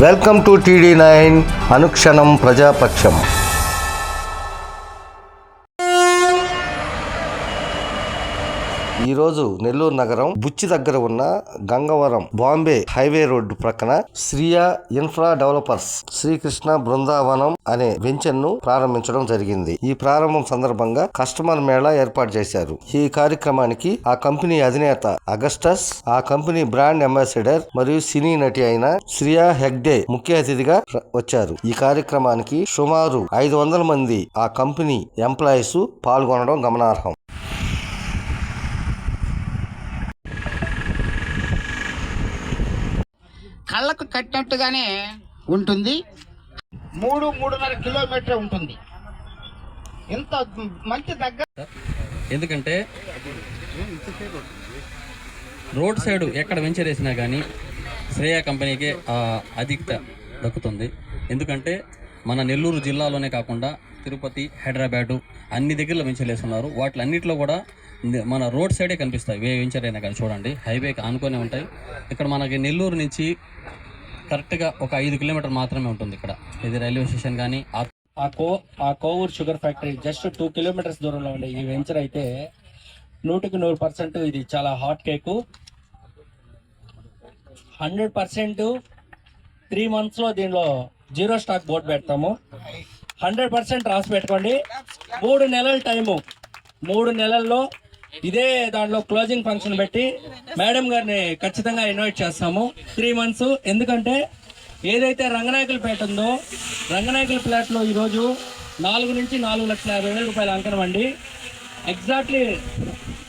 Welcome to TD9 అనుక్షణం ప్రజాపక్షం. ఈరోజు నెల్లూరు నగరం బుచ్చి దగ్గర ఉన్న గంగవరం బాంబే హైవే రోడ్డు ప్రక్కన శ్రియా ఇన్ఫ్రా డెవలపర్స్ శ్రీకృష్ణ బృందావనం అనే వెంచర్ ను ప్రారంభించడం జరిగింది. ఈ ప్రారంభం సందర్భంగా కస్టమర్ మేళా ఏర్పాటు చేశారు. ఈ కార్యక్రమానికి ఆ కంపెనీ అధినేత అగస్టస్, ఆ కంపెనీ బ్రాండ్ అంబాసిడర్ మరియు సినీ నటి అయిన శ్రియా హెగ్డే ముఖ్య అతిథిగా వచ్చారు. ఈ కార్యక్రమానికి సుమారు 500 మంది ఆ కంపెనీ ఎంప్లాయీస్ పాల్గొనడం గమనార్హం. కళ్ళకు కట్టినట్టుగానే ఉంటుంది. 3-3.5 కిలోమీటర్ ఉంటుంది. ఇంత మంచి దగ్గర, ఎందుకంటే రోడ్ సైడ్ ఎక్కడ వెంచర్ వేసినా కానీ శ్రేయ కంపెనీకి అధికత దక్కుతుంది. ఎందుకంటే మన నెల్లూరు జిల్లాలోనే కాకుండా తిరుపతి, హైదరాబాదు అన్ని దగ్గరలో వెంచర్ వేస్తున్నారు. వాటిలన్నింటిలో కూడా మన రోడ్ సైడే కనిపిస్తాయి. వెంచర్ అయినా కానీ చూడండి, హైవేకి ఆనుకొని ఉంటాయి. ఇక్కడ మనకి నెల్లూరు నుంచి కరెక్ట్గా ఒక 5 కిలోమీటర్ మాత్రమే ఉంటుంది. ఇక్కడ ఇది రైల్వే స్టేషన్ కానీ ఆ Kovur sugar factory just 2 kilometres దూరంలో ఉండే ఈ వెంచర్ అయితే 100% ఇది చాలా హాట్ కేకు. 100% 3 months లో దీనిలో 0 స్టాక్ బోర్డు పెడతాము. 100% రాసి పెట్టుకోండి. 3 నెలల టైము, 3 నెలల్లో ఇదే దాంట్లో క్లోజింగ్ ఫంక్షన్ పెట్టి మేడం గారిని ఖచ్చితంగా ఇన్వైట్ చేస్తాము. 3 months. ఎందుకంటే ఏదైతే రంగనాయకులపేట ఉందో, రంగనాయకులపేటలో ఈరోజు 4 నుంచి 4,50,000 రూపాయలు అంకణం అండి. ఎగ్జాక్ట్లీ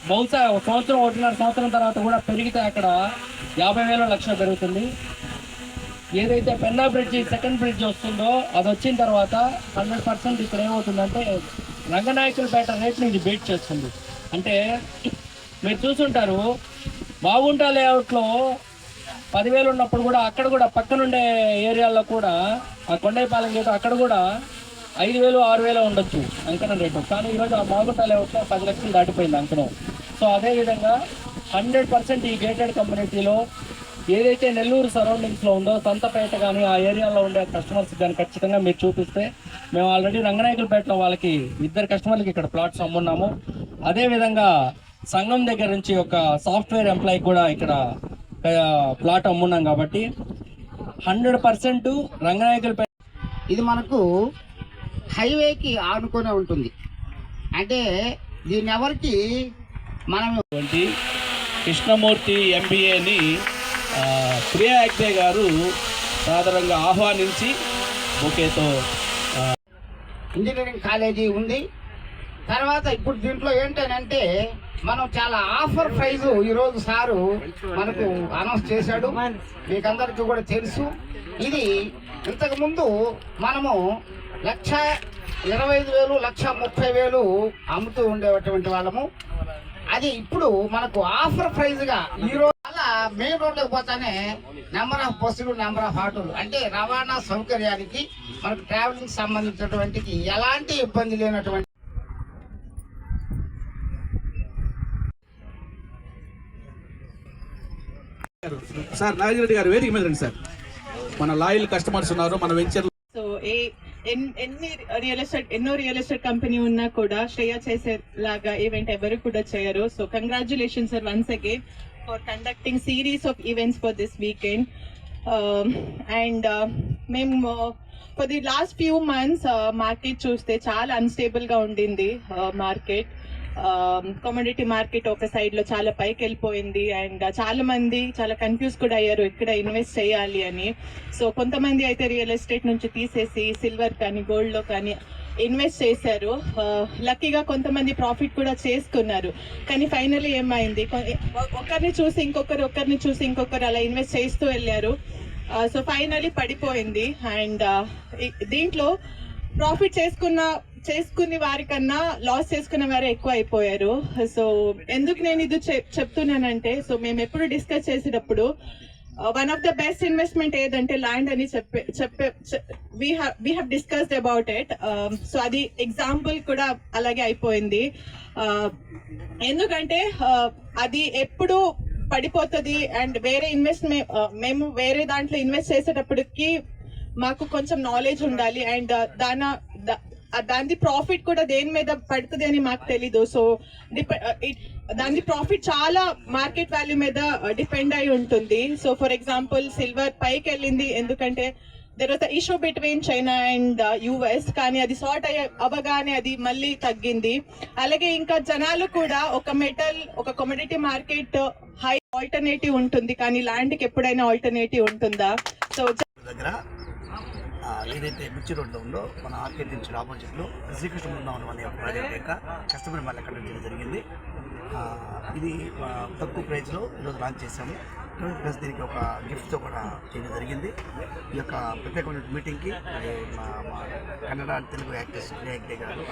బహుశా 1.5 సంవత్సరం తర్వాత కూడా పెరిగితే అక్కడ 50,000 లక్షలు పెరుగుతుంది. ఏదైతే పెన్నా బ్రిడ్జి సెకండ్ బ్రిడ్జ్ వస్తుందో అది వచ్చిన తర్వాత 100% ఇక్కడ ఏమవుతుందంటే రంగనాయకులపేట రేట్ని ఇది బీట్ చేస్తుంది. అంటే మీరు చూసుంటారు, బాగుంటా లేఅవుట్లో 10,000 ఉన్నప్పుడు కూడా అక్కడ కూడా పక్కనుండే ఏరియాల్లో కూడా ఆ కొండైపాలెం గేటు అక్కడ కూడా 5,000, 6,000 ఉండొచ్చు అంకణం రేటు. కానీ ఈరోజు ఆ బాగుంటా లేఅవుట్లో 10 లక్షలు దాటిపోయింది అంకణం. సో అదేవిధంగా 100% ఈ గేటెడ్ కమ్యూనిటీలో ఏదైతే నెల్లూరు సరౌండింగ్స్లో ఉందో, సంతపేట కానీ ఆ ఏరియాలో ఉండే కస్టమర్స్ కానీ ఖచ్చితంగా మీరు చూపిస్తే, మేము ఆల్రెడీ రంగనాయకులపేటలో వాళ్ళకి 2 కస్టమర్లకి ఇక్కడ ప్లాట్స్ అమ్మున్నాము. అదేవిధంగా సంఘం దగ్గర నుంచి ఒక సాఫ్ట్వేర్ ఎంప్లాయీ కూడా ఇక్కడ ప్లాట్ అమ్మున్నాం. కాబట్టి 100% రంగనాయకులపేట ఇది మనకు హైవేకి ఆనుకునే ఉంటుంది. అంటే దీన్ని ఎవరికి మనం కృష్ణమూర్తి MBAని ప్రియా హెగ్డే గారు సాధారణంగా ఆహ్వానించి బొకేతో ఇంజనీరింగ్ కాలేజీ ఉంది. తర్వాత ఇప్పుడు దీంట్లో ఏంటంటే మనం చాలా ఆఫర్ ప్రైజ్ ఈరోజు సారు మనకు అనౌన్స్ చేశాడు. మీకందరికీ కూడా తెలుసు. ఇది ఇంతకుముందు మనము 1,25,000, 1,30,000 అమ్ముతూ ఉండేటువంటి వాళ్ళము. అది ఇప్పుడు మనకు ఆఫర్ ప్రైజ్గా ఈరోజు అలా మెయిన్ రోడ్లోకి పోతానే నెంబర్ ఆఫ్ బస్సులు, నెంబర్ ఆఫ్ ఆటోలు, అంటే రవాణా సౌకర్యానికి మనకు ట్రావెలింగ్ సంబంధించినటువంటి ఎలాంటి ఇబ్బంది లేనటువంటి సార్ నాగిరెడ్డి గారు వేదిక మీద రండి సార్. మన లాయల్ కస్టమర్స్ ఉన్నారు మన వెంచర్. సో ఎన్నో రియల్ ఎస్టేట్ కంపెనీ ఉన్నా కూడా శ్రేయ చేసేలాగా ఈవెంట్ ఎవరు కూడా చేయరు. So congratulation sir once again for conducting series of events for this weekend. And మేము for the last few months market చూస్తే చాలా అన్స్టేబుల్ గా ఉండింది. మార్కెట్ కమోడిటీ మార్కెట్ ఒక సైడ్ లో చాలా పైకి వెళ్ళిపోయింది. అండ్ చాలా మంది చాలా కన్ఫ్యూజ్ కూడా అయ్యారు ఎక్కడ ఇన్వెస్ట్ చేయాలి అని. సో కొంతమంది అయితే రియల్ ఎస్టేట్ నుంచి తీసేసి సిల్వర్ కానీ గోల్డ్ లో కానీ ఇన్వెస్ట్ చేశారు. లక్కీగా కొంతమంది ప్రాఫిట్ కూడా చేసుకున్నారు. కానీ ఫైనల్లీ ఏమైంది, ఒకరిని చూసి ఇంకొకరు, ఒకరిని చూసి ఇంకొకరు అలా ఇన్వెస్ట్ చేస్తూ వెళ్ళారు. సో ఫైనల్లీ పడిపోయింది. అండ్ దీంట్లో ప్రాఫిట్ చేసుకునే వారికన్నా లాస్ చేసుకునే వారే ఎక్కువ అయిపోయారు. సో ఎందుకు నేను ఇది చెప్తున్నానంటే, సో మేము ఎప్పుడు డిస్కస్ చేసేటప్పుడు one of the best investment ఏదంటే ల్యాండ్ అని we have discussed about it. So అది ఎగ్జాంపుల్ కూడా అలాగే అయిపోయింది. ఎందుకంటే అది ఎప్పుడు పడిపోతుంది అండ్ వేరే మేము వేరే దాంట్లో ఇన్వెస్ట్ చేసేటప్పటికి మాకు కొంచెం నాలెడ్జ్ ఉండాలి అండ్ దాని ప్రాఫిట్ కూడా దేని మీద పడుతుంది అని మాకు తెలీదు. సో దాని ప్రాఫిట్ చాలా మార్కెట్ వాల్యూ మీద డిపెండ్ అయి ఉంటుంది. సో ఫర్ ఎగ్జాంపుల్ సిల్వర్ పైకి వెళ్ళింది ఎందుకంటే there was the issue between China and US, కానీ అది సార్ట్ అవ్వగానే అది మళ్ళీ తగ్గింది. అలాగే ఇంకా జనాలు కూడా ఒక కమోడిటీ మార్కెట్ హై ఆల్టర్నేటివ్ ఉంటుంది, కానీ ల్యాండ్కి ఎప్పుడైనా ఆల్టర్నేటివ్ ఉంటుందా? సో దగ్గర ఏదైతే మిర్చి రోడ్లో ఉందో మన ఆర్కే నుంచి ఆపోజిట్లో శ్రీకృష్ణ బృందావనం అనే ఒక ప్రాజెక్ట్ యొక్క కస్టమర్ మళ్ళీ కండక్ట్ చేయడం జరిగింది. ఇది తక్కువ ప్రైస్లో ఈరోజు లాంచ్ చేశాము. ప్లస్ దీనికి ఒక గిఫ్ట్తో కూడా చేయడం జరిగింది. ఈ యొక్క ప్రత్యేకమైన మీటింగ్కి మా కన్నడ తెలుగు యాక్టర్స్ గారు